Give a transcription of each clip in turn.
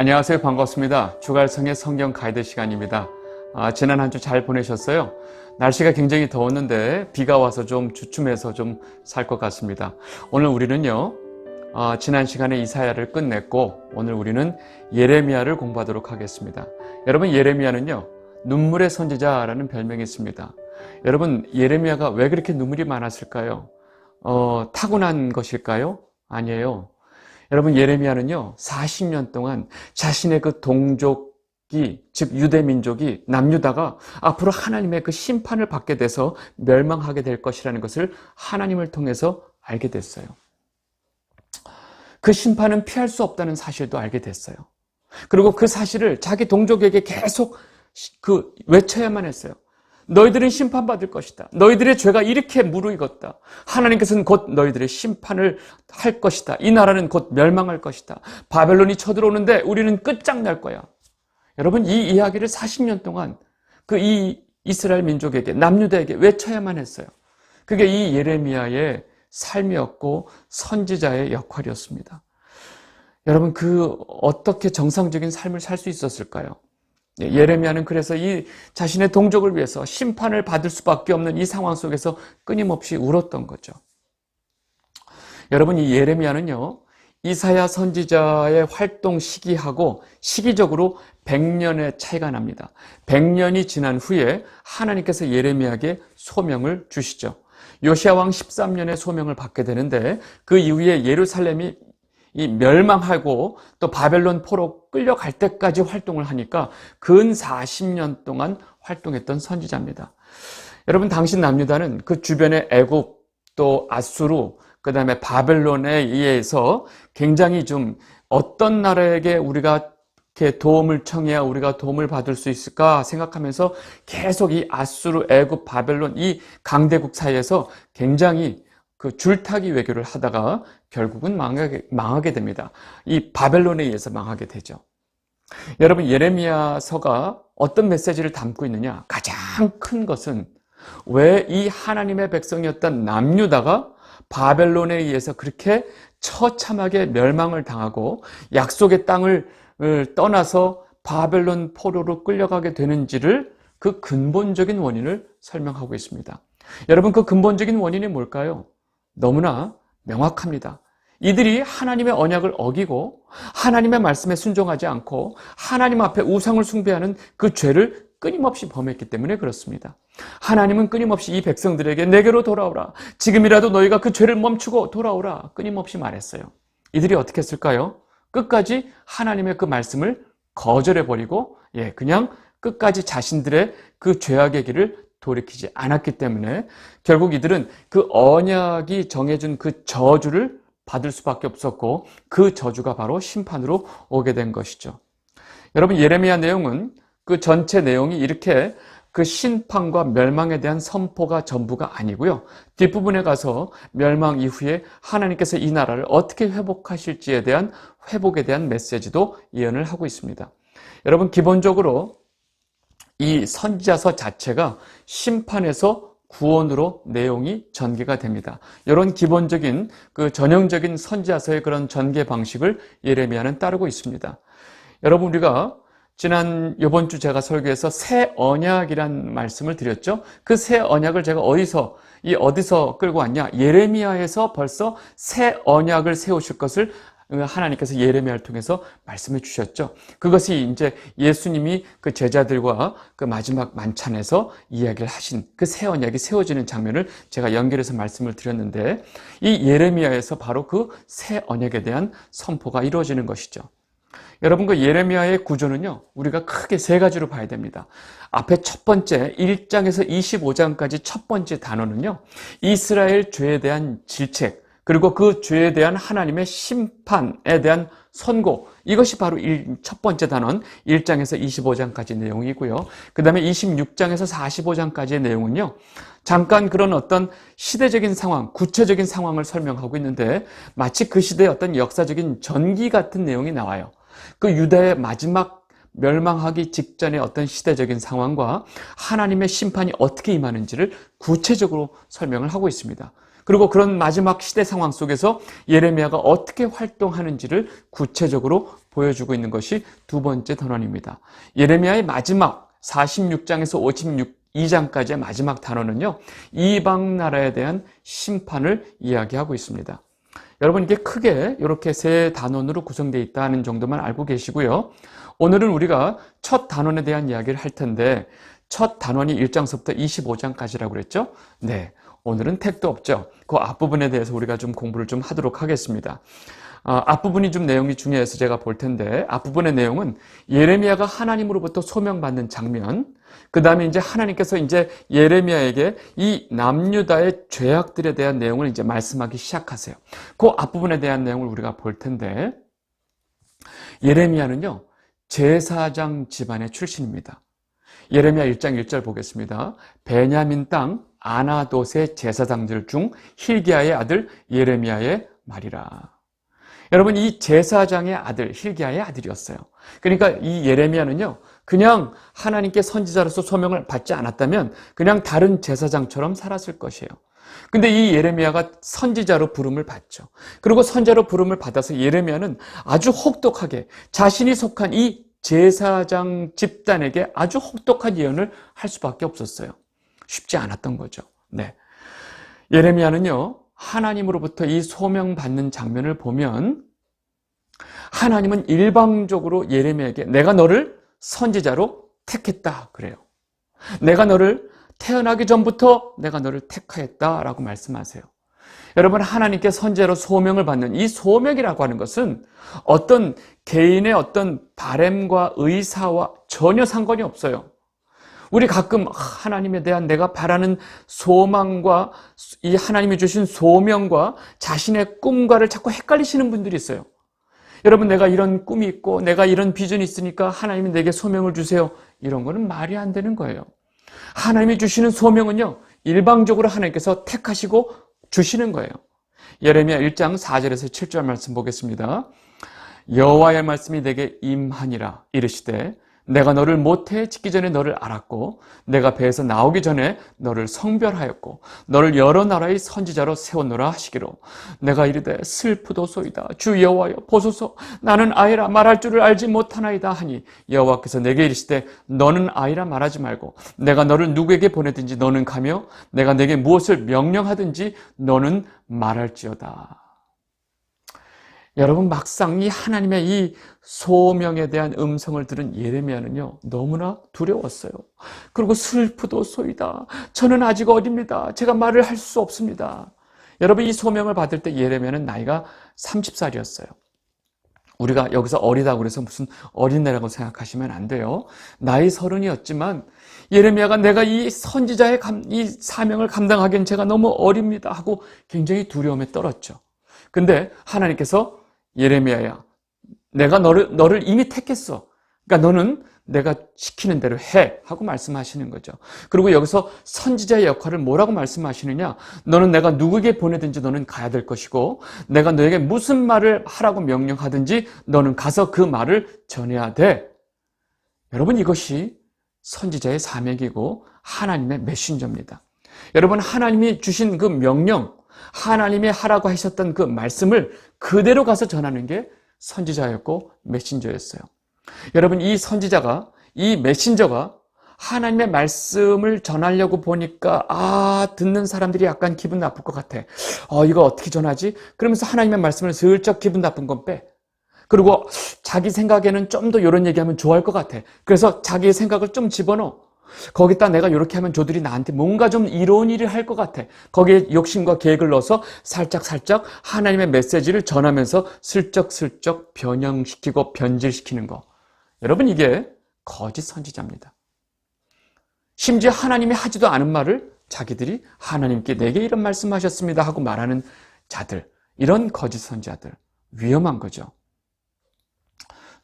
안녕하세요. 반갑습니다. 주갈성의 성경 가이드 시간입니다. 지난 한 주 잘 보내셨어요? 날씨가 굉장히 더웠는데 비가 와서 좀 주춤해서 좀 살 것 같습니다. 오늘 우리는요, 지난 시간에 이사야를 끝냈고 오늘 우리는 예레미야를 공부하도록 하겠습니다. 여러분, 예레미야는요, 눈물의 선지자라는 별명이 있습니다. 여러분, 예레미야가 왜 그렇게 눈물이 많았을까요? 타고난 것일까요? 아니에요. 여러분, 예레미야는요 40년 동안 자신의 그 동족이, 즉 유대민족이, 남유다가 앞으로 하나님의 그 심판을 받게 돼서 멸망하게 될 것이라는 것을 하나님을 통해서 알게 됐어요. 그 심판은 피할 수 없다는 사실도 알게 됐어요. 그리고 그 사실을 자기 동족에게 계속 외쳐야만 했어요. 너희들은 심판받을 것이다. 너희들의 죄가 이렇게 무르익었다. 하나님께서는 곧 너희들의 심판을 할 것이다. 이 나라는 곧 멸망할 것이다. 바벨론이 쳐들어오는데 우리는 끝장날 거야. 여러분, 이 이야기를 40년 동안 이 이스라엘 민족에게, 남유다에게 외쳐야만 했어요. 그게 이 예레미야의 삶이었고 선지자의 역할이었습니다. 여러분, 어떻게 정상적인 삶을 살 수 있었을까요? 예레미야는 그래서 이 자신의 동족을 위해서 심판을 받을 수밖에 없는 이 상황 속에서 끊임없이 울었던 거죠. 여러분, 이 예레미야는요, 이사야 선지자의 활동 시기하고 시기적으로 100년의 차이가 납니다. 100년이 지난 후에 하나님께서 예레미야에게 소명을 주시죠. 요시야 왕 13년에 소명을 받게 되는데 그 이후에 예루살렘이 멸망하고 또 바벨론 포로 끌려갈 때까지 활동을 하니까 근 40년 동안 활동했던 선지자입니다. 여러분, 당시 남유다는 그 주변의 애굽, 또 아수르, 그 다음에 바벨론에 의해서 굉장히 좀 어떤 나라에게 우리가 이렇게 도움을 청해야 우리가 도움을 받을 수 있을까 생각하면서 계속 이 아수르, 애굽, 바벨론 이 강대국 사이에서 굉장히 줄타기 외교를 하다가 결국은 망하게 됩니다. 이 바벨론에 의해서 망하게 되죠. 여러분, 예레미야서가 어떤 메시지를 담고 있느냐? 가장 큰 것은 왜 이 하나님의 백성이었던 남유다가 바벨론에 의해서 그렇게 처참하게 멸망을 당하고 약속의 땅을 떠나서 바벨론 포로로 끌려가게 되는지를 그 근본적인 원인을 설명하고 있습니다. 여러분, 그 근본적인 원인이 뭘까요? 너무나 명확합니다. 이들이 하나님의 언약을 어기고 하나님의 말씀에 순종하지 않고 하나님 앞에 우상을 숭배하는 그 죄를 끊임없이 범했기 때문에 그렇습니다. 하나님은 끊임없이 이 백성들에게 내게로 돌아오라. 지금이라도 너희가 그 죄를 멈추고 돌아오라. 끊임없이 말했어요. 이들이 어떻게 했을까요? 끝까지 하나님의 그 말씀을 거절해버리고 그냥 끝까지 자신들의 그 죄악의 길을 돌이키지 않았기 때문에 결국 이들은 그 언약이 정해준 그 저주를 받을 수밖에 없었고 그 저주가 바로 심판으로 오게 된 것이죠. 여러분, 예레미야 내용은 그 전체 내용이 이렇게 그 심판과 멸망에 대한 선포가 전부가 아니고요. 뒷부분에 가서 멸망 이후에 하나님께서 이 나라를 어떻게 회복하실지에 대한 회복에 대한 메시지도 예언을 하고 있습니다. 여러분, 기본적으로 이 선지자서 자체가 심판에서 구원으로 내용이 전개가 됩니다. 이런 기본적인 전형적인 선지자서의 그런 전개 방식을 예레미야는 따르고 있습니다. 여러분, 우리가 이번 주 제가 설교에서 새 언약이란 말씀을 드렸죠. 그 새 언약을 제가 어디서 끌고 왔냐? 예레미야에서 벌써 새 언약을 세우실 것을 하나님께서 예레미야를 통해서 말씀해 주셨죠. 그것이 이제 예수님이 그 제자들과 그 마지막 만찬에서 이야기를 하신 그 새 언약이 세워지는 장면을 제가 연결해서 말씀을 드렸는데 이 예레미야에서 바로 그 새 언약에 대한 선포가 이루어지는 것이죠. 여러분, 그 예레미야의 구조는요, 우리가 크게 세 가지로 봐야 됩니다. 앞에 첫 번째 1장에서 25장까지 첫 번째 단어는요, 이스라엘 죄에 대한 질책, 그리고 그 죄에 대한 하나님의 심판에 대한 선고, 이것이 바로 첫 번째 단원 1장에서 25장까지 내용이고요. 그 다음에 26장에서 45장까지의 내용은요, 잠깐 그런 어떤 시대적인 상황, 구체적인 상황을 설명하고 있는데 마치 그 시대의 어떤 역사적인 전기 같은 내용이 나와요. 그 유다의 마지막 멸망하기 직전의 어떤 시대적인 상황과 하나님의 심판이 어떻게 임하는지를 구체적으로 설명을 하고 있습니다. 그리고 그런 마지막 시대 상황 속에서 예레미야가 어떻게 활동하는지를 구체적으로 보여주고 있는 것이 두 번째 단원입니다. 예레미야의 마지막 46장에서 52장까지의 마지막 단원은요, 이방 나라에 대한 심판을 이야기하고 있습니다. 여러분, 이게 크게 이렇게 세 단원으로 구성되어 있다는 정도만 알고 계시고요. 오늘은 우리가 첫 단원에 대한 이야기를 할 텐데, 첫 단원이 1장서부터 25장까지라고 그랬죠? 네, 오늘은 택도 없죠. 그 앞부분에 대해서 우리가 좀 공부를 좀 하도록 하겠습니다. 앞부분이 좀 내용이 중요해서 제가 볼 텐데, 앞부분의 내용은 예레미야가 하나님으로부터 소명받는 장면, 그 다음에 이제 하나님께서 이제 예레미야에게 이 남유다의 죄악들에 대한 내용을 이제 말씀하기 시작하세요. 그 앞부분에 대한 내용을 우리가 볼 텐데, 예레미야는요, 제사장 집안의 출신입니다. 예레미야 1장 1절 보겠습니다. 베냐민 땅 아나돗의 제사장들 중 힐기야의 아들 예레미야의 말이라. 여러분, 이 제사장의 아들, 힐기야의 아들이었어요. 그러니까 이 예레미야는요, 그냥 하나님께 선지자로서 소명을 받지 않았다면 그냥 다른 제사장처럼 살았을 것이에요. 근데 이 예레미야가 선지자로 부름을 받죠. 그리고 선지자로 부름을 받아서 예레미야는 아주 혹독하게 자신이 속한 이 제사장 집단에게 아주 혹독한 예언을 할 수밖에 없었어요. 쉽지 않았던 거죠. 네. 예레미야는요, 하나님으로부터 이 소명받는 장면을 보면 하나님은 일방적으로 예레미야에게 내가 너를 선지자로 택했다 그래요. 내가 너를 태어나기 전부터 내가 너를 택하였다라고 말씀하세요. 여러분, 하나님께 선지자로 소명을 받는 이 소명이라고 하는 것은 어떤 개인의 어떤 바램과 의사와 전혀 상관이 없어요. 우리 가끔 하나님에 대한 내가 바라는 소망과 이 하나님이 주신 소명과 자신의 꿈과를 자꾸 헷갈리시는 분들이 있어요. 여러분, 내가 이런 꿈이 있고 내가 이런 비전이 있으니까 하나님이 내게 소명을 주세요. 이런 거는 말이 안 되는 거예요. 하나님이 주시는 소명은요, 일방적으로 하나님께서 택하시고 주시는 거예요. 예레미야 1장 4절에서 7절 말씀 보겠습니다. 여호와의 말씀이 내게 임하니라 이르시되 내가 너를 모태에 짓기 전에 너를 알았고 내가 배에서 나오기 전에 너를 성별하였고 너를 여러 나라의 선지자로 세웠노라 하시기로 내가 이르되 슬프도소이다 주 여호와여 보소서 나는 아이라 말할 줄을 알지 못하나이다 하니 여호와께서 내게 이르시되 너는 아이라 말하지 말고 내가 너를 누구에게 보내든지 너는 가며 내가 내게 무엇을 명령하든지 너는 말할지어다. 여러분, 막상 이 하나님의 이 소명에 대한 음성을 들은 예레미야는요, 너무나 두려웠어요. 그리고 슬프도소이다. 저는 아직 어립니다. 제가 말을 할 수 없습니다. 여러분, 이 소명을 받을 때 예레미야는 나이가 30살이었어요. 우리가 여기서 어리다고 그래서 무슨 어린애라고 생각하시면 안 돼요. 나이 30이었지만 예레미야가 내가 이 선지자의 이 사명을 감당하기엔 제가 너무 어립니다 하고 굉장히 두려움에 떨었죠. 근데 하나님께서 예레미야야, 내가 너를 이미 택했어. 그러니까 너는 내가 시키는 대로 해 하고 말씀하시는 거죠. 그리고 여기서 선지자의 역할을 뭐라고 말씀하시느냐? 너는 내가 누구에게 보내든지 너는 가야 될 것이고 내가 너에게 무슨 말을 하라고 명령하든지 너는 가서 그 말을 전해야 돼. 여러분, 이것이 선지자의 사명이고 하나님의 메신저입니다. 여러분, 하나님이 주신 그 명령, 하나님이 하라고 하셨던 그 말씀을 그대로 가서 전하는 게 선지자였고 메신저였어요. 여러분, 이 선지자가, 이 메신저가 하나님의 말씀을 전하려고 보니까 듣는 사람들이 약간 기분 나쁠 것 같아. 이거 어떻게 전하지? 그러면서 하나님의 말씀을 슬쩍 기분 나쁜 건 빼. 그리고 자기 생각에는 좀 더 이런 얘기하면 좋아할 것 같아. 그래서 자기의 생각을 좀 집어넣어. 거기다 내가 이렇게 하면 저들이 나한테 뭔가 좀 이로운 일을 할 것 같아. 거기에 욕심과 계획을 넣어서 살짝 하나님의 메시지를 전하면서 슬쩍 변형시키고 변질시키는 거. 여러분, 이게 거짓 선지자입니다. 심지어 하나님이 하지도 않은 말을 자기들이 하나님께 내게 이런 말씀하셨습니다 하고 말하는 자들, 이런 거짓 선지자들, 위험한 거죠.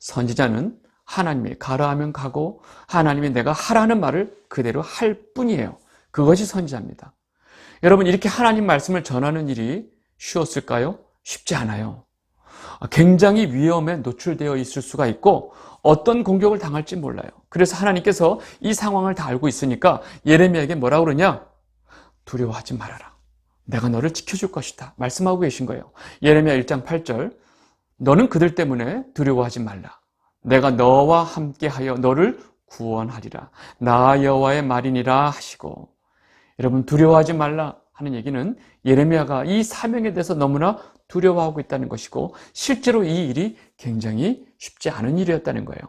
선지자는 하나님이 가라 하면 가고 하나님이 내가 하라는 말을 그대로 할 뿐이에요. 그것이 선지자입니다. 여러분, 이렇게 하나님 말씀을 전하는 일이 쉬웠을까요? 쉽지 않아요. 굉장히 위험에 노출되어 있을 수가 있고 어떤 공격을 당할지 몰라요. 그래서 하나님께서 이 상황을 다 알고 있으니까 예레미야에게 뭐라고 그러냐? 두려워하지 말아라. 내가 너를 지켜줄 것이다. 말씀하고 계신 거예요. 예레미야 1장 8절. 너는 그들 때문에 두려워하지 말라. 내가 너와 함께하여 너를 구원하리라. 나 여호와의 말이니라 하시고. 여러분, 두려워하지 말라 하는 얘기는 예레미야가 이 사명에 대해서 너무나 두려워하고 있다는 것이고, 실제로 이 일이 굉장히 쉽지 않은 일이었다는 거예요.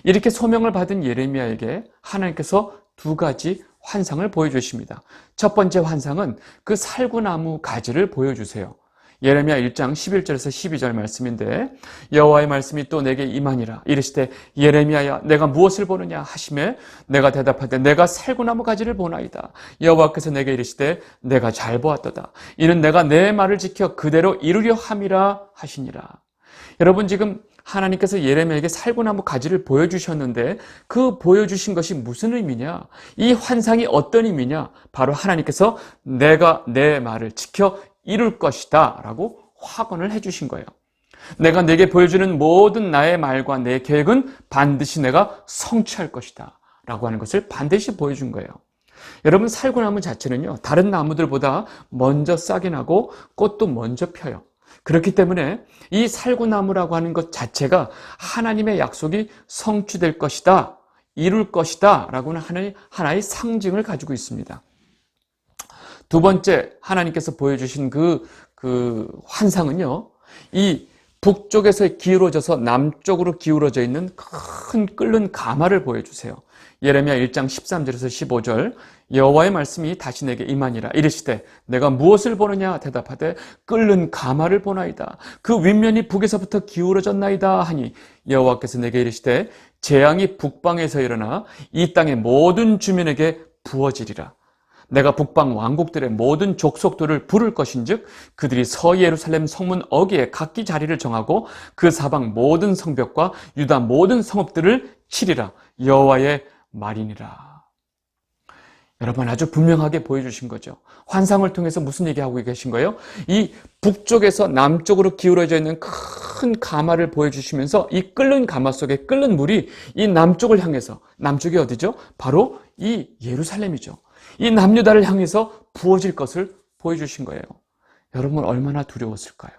이렇게 소명을 받은 예레미야에게 하나님께서 두 가지 환상을 보여주십니다. 첫 번째 환상은 그 살구나무 가지를 보여주세요. 예레미야 1장 11절에서 12절 말씀인데, 여호와의 말씀이 또 내게 임하니라. 이르시되 예레미야야, 내가 무엇을 보느냐 하시매 내가 대답하되 내가 살구나무 가지를 보나이다. 여호와께서 내게 이르시되 내가 잘 보았도다. 이는 내가 내 말을 지켜 그대로 이루려 함이라 하시니라. 여러분, 지금 하나님께서 예레미야에게 살구나무 가지를 보여주셨는데, 그 보여주신 것이 무슨 의미냐? 이 환상이 어떤 의미냐? 바로 하나님께서 내가 내 말을 지켜 이룰 것이다 라고 확언을 해주신 거예요. 내가 내게 보여주는 모든 나의 말과 내 계획은 반드시 내가 성취할 것이다 라고 하는 것을 반드시 보여준 거예요. 여러분, 살구나무 자체는요, 다른 나무들보다 먼저 싹이 나고 꽃도 먼저 펴요. 그렇기 때문에 이 살구나무라고 하는 것 자체가 하나님의 약속이 성취될 것이다, 이룰 것이다 라고는 하나의 상징을 가지고 있습니다. 두 번째, 하나님께서 보여주신 그 환상은요, 이 북쪽에서 기울어져서 남쪽으로 기울어져 있는 큰 끓는 가마를 보여주세요. 예레미야 1장 13절에서 15절, 여호와의 말씀이 다시 내게 임하니라. 이르시되 내가 무엇을 보느냐 대답하되 끓는 가마를 보나이다. 그 윗면이 북에서부터 기울어졌나이다 하니, 여호와께서 내게 이르시되 재앙이 북방에서 일어나 이 땅의 모든 주민에게 부어지리라. 내가 북방 왕국들의 모든 족속들을 부를 것인즉 그들이 서예루살렘 성문 어귀에 각기 자리를 정하고 그 사방 모든 성벽과 유다 모든 성읍들을 치리라. 여호와의 말이니라. 여러분, 아주 분명하게 보여주신 거죠. 환상을 통해서 무슨 얘기하고 계신 거예요? 이 북쪽에서 남쪽으로 기울어져 있는 큰 가마를 보여주시면서 이 끓는 가마 속에 끓는 물이 이 남쪽을 향해서, 남쪽이 어디죠? 바로 이 예루살렘이죠. 이 남유다를 향해서 부어질 것을 보여주신 거예요. 여러분, 얼마나 두려웠을까요?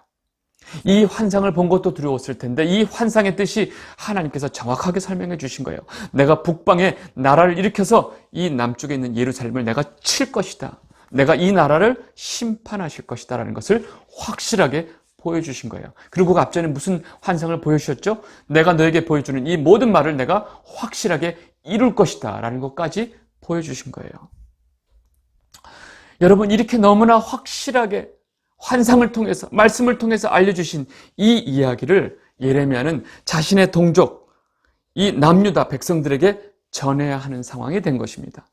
이 환상을 본 것도 두려웠을 텐데, 이 환상의 뜻이 하나님께서 정확하게 설명해 주신 거예요. 내가 북방에 나라를 일으켜서 이 남쪽에 있는 예루살렘을 내가 칠 것이다. 내가 이 나라를 심판하실 것이다 라는 것을 확실하게 보여주신 거예요. 그리고 그 앞전에 무슨 환상을 보여주셨죠? 내가 너에게 보여주는 이 모든 말을 내가 확실하게 이룰 것이다 라는 것까지 보여주신 거예요. 여러분, 이렇게 너무나 확실하게 환상을 통해서, 말씀을 통해서 알려주신 이 이야기를 예레미야는 자신의 동족, 이 남유다 백성들에게 전해야 하는 상황이 된 것입니다.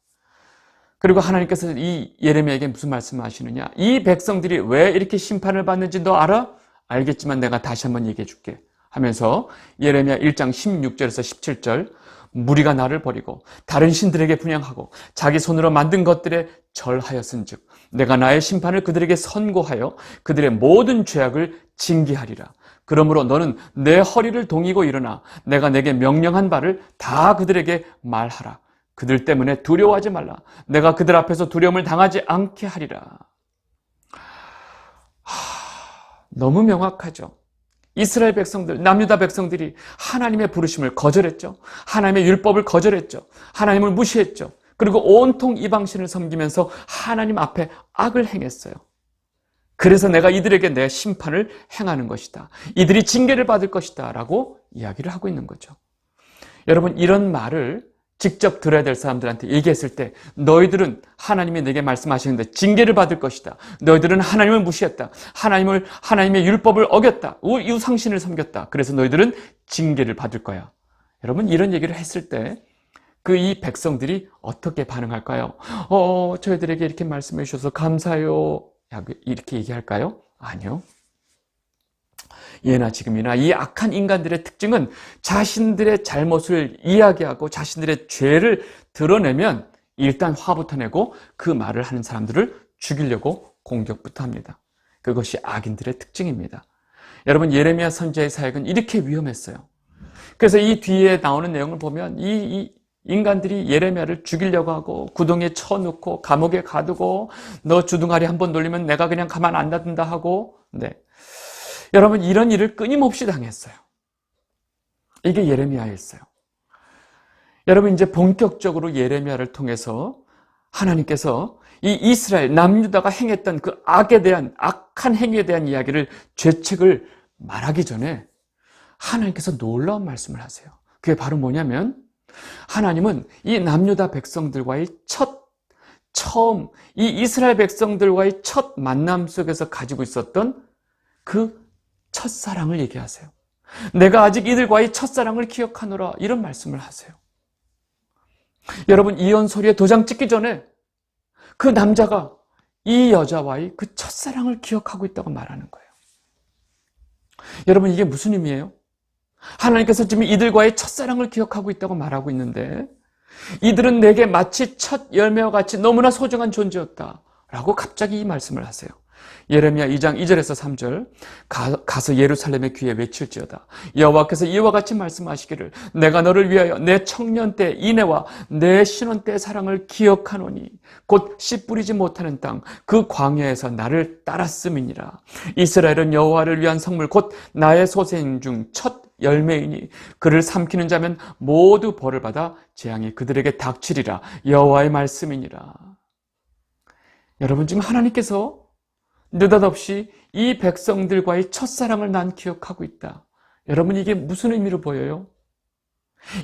그리고 하나님께서 이 예레미야에게 무슨 말씀을 하시느냐? 이 백성들이 왜 이렇게 심판을 받는지 너 알아? 알겠지만 내가 다시 한번 얘기해 줄게 하면서 예레미야 1장 16절에서 17절, 무리가 나를 버리고 다른 신들에게 분향하고 자기 손으로 만든 것들에 절하였은즉 내가 나의 심판을 그들에게 선고하여 그들의 모든 죄악을 징계하리라. 그러므로 너는 내 허리를 동이고 일어나 내가 내게 명령한 바를 다 그들에게 말하라. 그들 때문에 두려워하지 말라. 내가 그들 앞에서 두려움을 당하지 않게 하리라. 너무 명확하죠. 이스라엘 백성들, 남유다 백성들이 하나님의 부르심을 거절했죠. 하나님의 율법을 거절했죠. 하나님을 무시했죠. 그리고 온통 이방신을 섬기면서 하나님 앞에 악을 행했어요. 그래서 내가 이들에게 내 심판을 행하는 것이다. 이들이 징계를 받을 것이다 라고 이야기를 하고 있는 거죠. 여러분, 이런 말을 직접 들어야 될 사람들한테 얘기했을 때, 너희들은 하나님이 내게 말씀하시는데 징계를 받을 것이다. 너희들은 하나님을 무시했다. 하나님의 율법을 어겼다. 이웃상신을 섬겼다. 그래서 너희들은 징계를 받을 거야. 여러분, 이런 얘기를 했을 때 이 백성들이 어떻게 반응할까요? 저희들에게 이렇게 말씀해 주셔서 감사해요. 이렇게 얘기할까요? 아니요. 예나 지금이나 이 악한 인간들의 특징은 자신들의 잘못을 이야기하고 자신들의 죄를 드러내면 일단 화부터 내고 그 말을 하는 사람들을 죽이려고 공격부터 합니다. 그것이 악인들의 특징입니다. 여러분, 예레미야 선지자의 사역은 이렇게 위험했어요. 그래서 이 뒤에 나오는 내용을 보면 이 인간들이 예레미야를 죽이려고 하고 구덩이에 쳐놓고 감옥에 가두고 너 주둥아리 한번 놀리면 내가 그냥 가만 안 놔둔다 하고, 네. 여러분, 이런 일을 끊임없이 당했어요. 이게 예레미야였어요. 여러분, 이제 본격적으로 예레미야를 통해서 하나님께서 이 이스라엘 남유다가 행했던 그 악한 행위에 대한 이야기를, 죄책을 말하기 전에 하나님께서 놀라운 말씀을 하세요. 그게 바로 뭐냐면, 하나님은 이 남유다 백성들과의 처음 이 이스라엘 백성들과의 첫 만남 속에서 가지고 있었던 그 첫사랑을 얘기하세요. 내가 아직 이들과의 첫사랑을 기억하노라, 이런 말씀을 하세요. 여러분, 이혼 소리에 도장 찍기 전에 그 남자가 이 여자와의 그 첫사랑을 기억하고 있다고 말하는 거예요. 여러분, 이게 무슨 의미예요? 하나님께서 지금 이들과의 첫사랑을 기억하고 있다고 말하고 있는데, 이들은 내게 마치 첫 열매와 같이 너무나 소중한 존재였다라고 갑자기 이 말씀을 하세요. 예레미야 2장 2절에서 3절, 가서 예루살렘의 귀에 외칠지어다. 여호와께서 이와 같이 말씀하시기를, 내가 너를 위하여 내 청년 때 인애와 내 신혼 때 사랑을 기억하노니 곧 씨 뿌리지 못하는 땅 그 광야에서 나를 따랐음이니라. 이스라엘은 여호와를 위한 성물 곧 나의 소생 중 첫 열매이니 그를 삼키는 자면 모두 벌을 받아 재앙이 그들에게 닥치리라. 여호와의 말씀이니라. 여러분, 지금 하나님께서 느닷없이 이 백성들과의 첫사랑을 난 기억하고 있다. 여러분, 이게 무슨 의미로 보여요?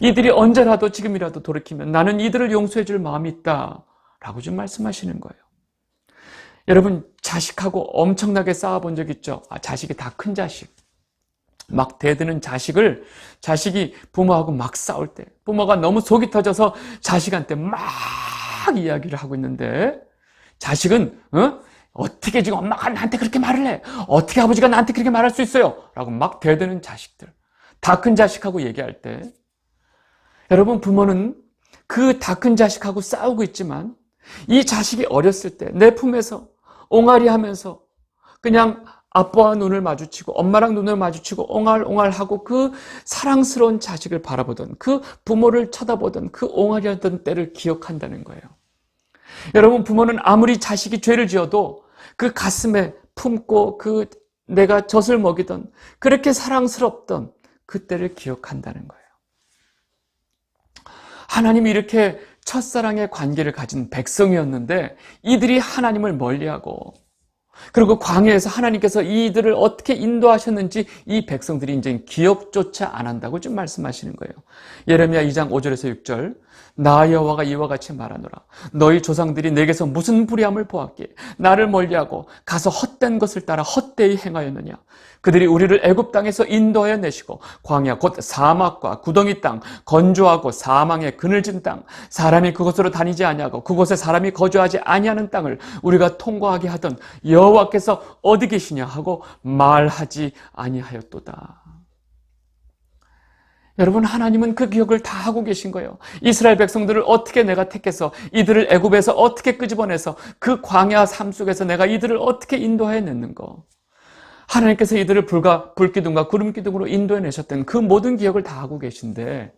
이들이 언제라도 지금이라도 돌이키면 나는 이들을 용서해 줄 마음이 있다 라고 좀 말씀하시는 거예요. 여러분, 자식하고 엄청나게 싸워본 적 있죠? 자식이 다 큰 자식, 막 대드는 자식이 부모하고 막 싸울 때, 부모가 너무 속이 터져서 자식한테 막 이야기를 하고 있는데, 자식은 어떻게 지금 엄마가 나한테 그렇게 말을 해? 어떻게 아버지가 나한테 그렇게 말할 수 있어요? 라고 막 대드는 자식들, 다 큰 자식하고 얘기할 때, 여러분, 부모는 그 다 큰 자식하고 싸우고 있지만 이 자식이 어렸을 때 내 품에서 옹알이 하면서 그냥 아빠와 눈을 마주치고 엄마랑 눈을 마주치고 옹알옹알하고 그 사랑스러운 자식을 바라보던, 그 부모를 쳐다보던 그 옹알이하던 때를 기억한다는 거예요. 여러분, 부모는 아무리 자식이 죄를 지어도 그 가슴에 품고 그 내가 젖을 먹이던, 그렇게 사랑스럽던 그때를 기억한다는 거예요. 하나님이 이렇게 첫사랑의 관계를 가진 백성이었는데 이들이 하나님을 멀리하고, 그리고 광야에서 하나님께서 이들을 어떻게 인도하셨는지 이 백성들이 이제 기억조차 안 한다고 좀 말씀하시는 거예요. 예레미야 2장 5절에서 6절, 나 여호와가 이와 같이 말하노라. 너희 조상들이 내게서 무슨 불의함을 보았기에 나를 멀리하고 가서 헛된 것을 따라 헛되이 행하였느냐. 그들이 우리를 애굽 땅에서 인도하여 내시고 광야 곧 사막과 구덩이 땅, 건조하고 사망의 그늘진 땅, 사람이 그곳으로 다니지 아니하고 그곳에 사람이 거주하지 아니하는 땅을 우리가 통과하게 하던 여호와께서 어디 계시냐 하고 말하지 아니하였도다. 여러분, 하나님은 그 기억을 다 하고 계신 거예요. 이스라엘 백성들을 어떻게 내가 택해서 이들을 애굽에서 어떻게 끄집어내서 그 광야 삶 속에서 내가 이들을 어떻게 인도해냈는 거, 하나님께서 이들을 불기둥과 구름기둥으로 인도해내셨던 그 모든 기억을 다 하고 계신데,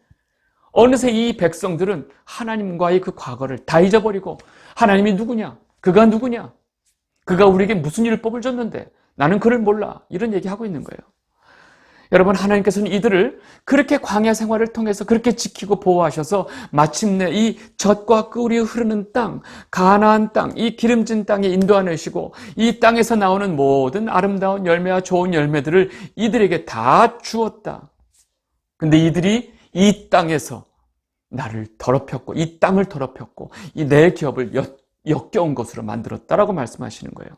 어느새 이 백성들은 하나님과의 그 과거를 다 잊어버리고 하나님이 누구냐? 그가 누구냐? 그가 우리에게 무슨 율법을 줬는데 나는 그를 몰라, 이런 얘기하고 있는 거예요. 여러분, 하나님께서는 이들을 그렇게 광야 생활을 통해서 그렇게 지키고 보호하셔서 마침내 이 젖과 꿀이 흐르는 땅, 가나안 땅, 이 기름진 땅에 인도하내시고 이 땅에서 나오는 모든 아름다운 열매와 좋은 열매들을 이들에게 다 주었다. 근데 이들이 이 땅에서 나를 더럽혔고 이 땅을 더럽혔고 이 내 기업을 역겨운 것으로 만들었다라고 말씀하시는 거예요.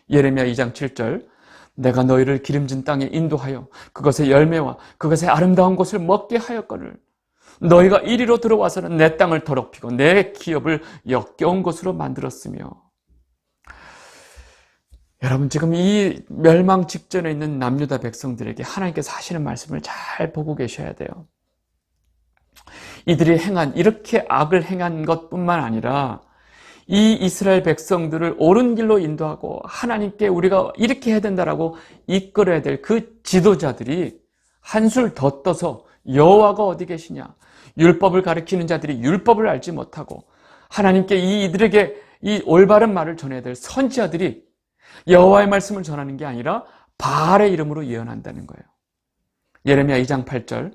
예레미야 2장 7절, 내가 너희를 기름진 땅에 인도하여 그것의 열매와 그것의 아름다운 것을 먹게 하였거늘 너희가 이리로 들어와서는 내 땅을 더럽히고 내 기업을 역겨운 것으로 만들었으며. 여러분, 지금 이 멸망 직전에 있는 남유다 백성들에게 하나님께서 하시는 말씀을 잘 보고 계셔야 돼요. 이들이 이렇게 악을 행한 것뿐만 아니라 이 이스라엘 백성들을 옳은 길로 인도하고 하나님께 우리가 이렇게 해야 된다라고 이끌어야 될 그 지도자들이 한술 더 떠서 여호와가 어디 계시냐, 율법을 가르치는 자들이 율법을 알지 못하고 하나님께 이들에게 이 올바른 말을 전해야 될 선지자들이 여호와의 말씀을 전하는 게 아니라 바알의 이름으로 예언한다는 거예요. 예레미야 2장 8절,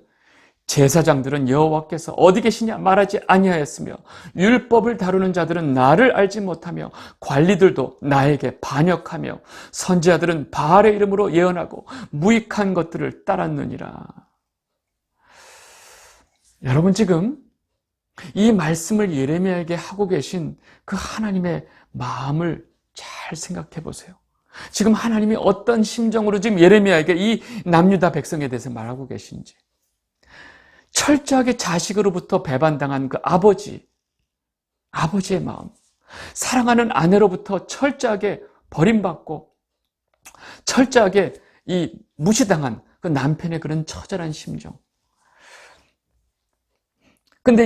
제사장들은 여호와께서 어디 계시냐 말하지 아니하였으며 율법을 다루는 자들은 나를 알지 못하며 관리들도 나에게 반역하며 선지자들은 바알의 이름으로 예언하고 무익한 것들을 따랐느니라. 여러분, 지금 이 말씀을 예레미야에게 하고 계신 그 하나님의 마음을 잘 생각해 보세요. 지금 하나님이 어떤 심정으로 지금 예레미야에게 이 남유다 백성에 대해서 말하고 계신지. 철저하게 자식으로부터 배반당한 그 아버지의 마음, 사랑하는 아내로부터 철저하게 버림받고 철저하게 이 무시당한 그 남편의 그런 처절한 심정. 근데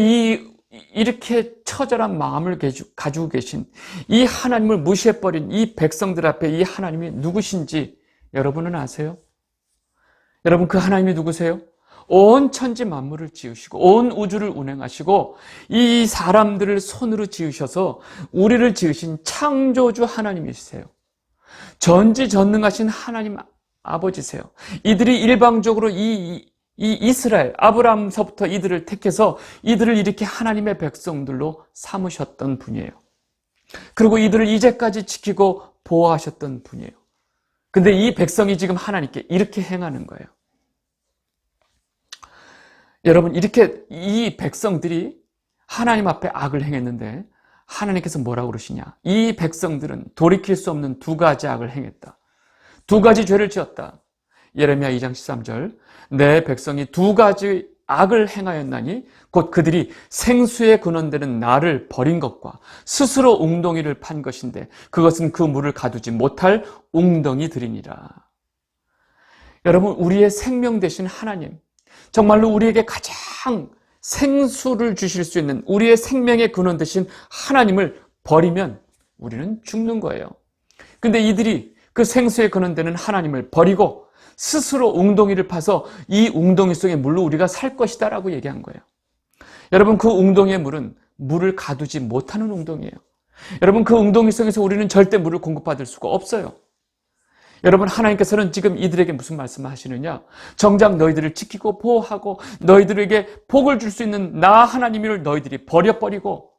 이렇게 처절한 마음을 가지고 계신 이 하나님을 무시해버린 이 백성들 앞에 이 하나님이 누구신지 여러분은 아세요? 여러분, 그 하나님이 누구세요? 온 천지 만물을 지으시고 온 우주를 운행하시고 이 사람들을 손으로 지으셔서 우리를 지으신 창조주 하나님이세요. 전지전능하신 하나님 아버지세요. 이들이 일방적으로 이 이스라엘, 아브라함서부터 이들을 택해서 이들을 이렇게 하나님의 백성들로 삼으셨던 분이에요. 그리고 이들을 이제까지 지키고 보호하셨던 분이에요. 근데 이 백성이 지금 하나님께 이렇게 행하는 거예요. 여러분, 이렇게 이 백성들이 하나님 앞에 악을 행했는데 하나님께서 뭐라고 그러시냐? 이 백성들은 돌이킬 수 없는 두 가지 악을 행했다. 두 가지 죄를 지었다. 예레미야 2장 13절, 내 백성이 두 가지 악을 행하였나니 곧 그들이 생수의 근원되는 나를 버린 것과 스스로 웅덩이를 판 것인데 그것은 그 물을 가두지 못할 웅덩이들이니라. 여러분, 우리의 생명 되신 하나님, 정말로 우리에게 가장 생수를 주실 수 있는 우리의 생명의 근원 되신 하나님을 버리면 우리는 죽는 거예요. 근데 이들이 그 생수의 근원 되는 하나님을 버리고 스스로 웅덩이를 파서 이 웅덩이 속의 물로 우리가 살 것이다 라고 얘기한 거예요. 여러분, 그 웅덩이의 물은 물을 가두지 못하는 웅덩이에요. 여러분, 그 웅덩이 속에서 우리는 절대 물을 공급받을 수가 없어요. 여러분, 하나님께서는 지금 이들에게 무슨 말씀을 하시느냐? 정작 너희들을 지키고 보호하고 너희들에게 복을 줄 수 있는 나 하나님을 너희들이 버려버리고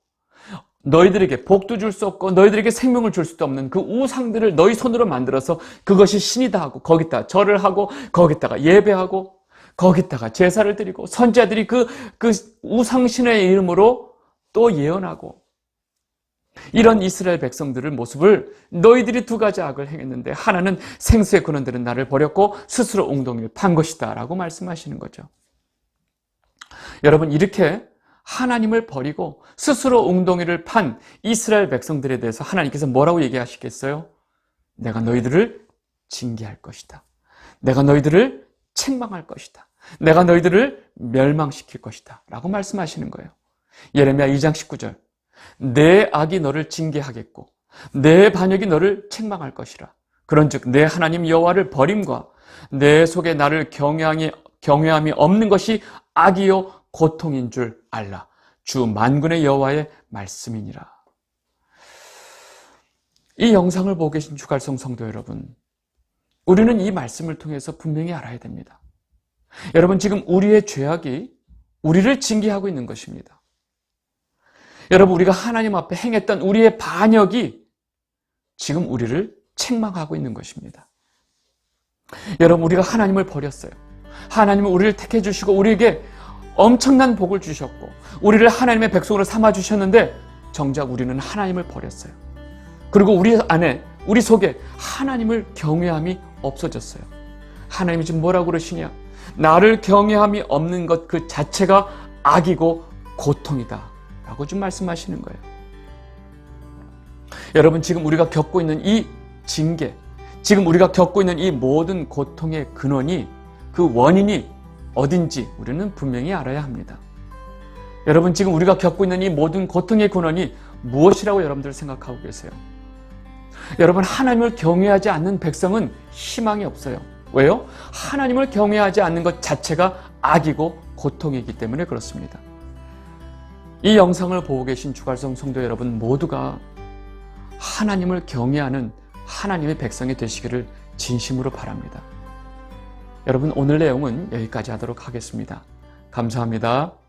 너희들에게 복도 줄 수 없고 너희들에게 생명을 줄 수도 없는 그 우상들을 너희 손으로 만들어서 그것이 신이다 하고 거기다 절을 하고 거기다가 예배하고 거기다가 제사를 드리고 선지자들이 그 우상신의 이름으로 또 예언하고 이런 이스라엘 백성들의 모습을 너희들이 두 가지 악을 행했는데 하나는 생수의 근원되는 나를 버렸고 스스로 웅덩이를 판 것이다 라고 말씀하시는 거죠. 여러분, 이렇게 하나님을 버리고 스스로 웅덩이를 판 이스라엘 백성들에 대해서 하나님께서 뭐라고 얘기하시겠어요? 내가 너희들을 징계할 것이다. 내가 너희들을 책망할 것이다. 내가 너희들을 멸망시킬 것이다 라고 말씀하시는 거예요. 예레미야 2장 19절, 내 악이 너를 징계하겠고 내 반역이 너를 책망할 것이라. 그런즉 내 하나님 여호와를 버림과 내 속에 나를 경외함이 없는 것이 악이요 고통인 줄 알라. 주 만군의 여호와의 말씀이니라. 이 영상을 보고 계신 주갈성 성도 여러분, 우리는 이 말씀을 통해서 분명히 알아야 됩니다. 여러분, 지금 우리의 죄악이 우리를 징계하고 있는 것입니다. 여러분, 우리가 하나님 앞에 행했던 우리의 반역이 지금 우리를 책망하고 있는 것입니다. 여러분, 우리가 하나님을 버렸어요. 하나님은 우리를 택해 주시고 우리에게 엄청난 복을 주셨고 우리를 하나님의 백성으로 삼아 주셨는데 정작 우리는 하나님을 버렸어요. 그리고 우리 안에, 우리 속에 하나님을 경외함이 없어졌어요. 하나님이 지금 뭐라고 그러시냐? 나를 경외함이 없는 것 그 자체가 악이고 고통이다 라고 좀 말씀하시는 거예요. 여러분, 지금 우리가 겪고 있는 이 징계, 지금 우리가 겪고 있는 이 모든 고통의 근원이, 그 원인이 어딘지 우리는 분명히 알아야 합니다. 여러분, 지금 우리가 겪고 있는 이 모든 고통의 근원이 무엇이라고 여러분들 생각하고 계세요? 여러분, 하나님을 경외하지 않는 백성은 희망이 없어요. 왜요? 하나님을 경외하지 않는 것 자체가 악이고 고통이기 때문에 그렇습니다. 이 영상을 보고 계신 주갈성 성도 여러분 모두가 하나님을 경외하는 하나님의 백성이 되시기를 진심으로 바랍니다. 여러분, 오늘 내용은 여기까지 하도록 하겠습니다. 감사합니다.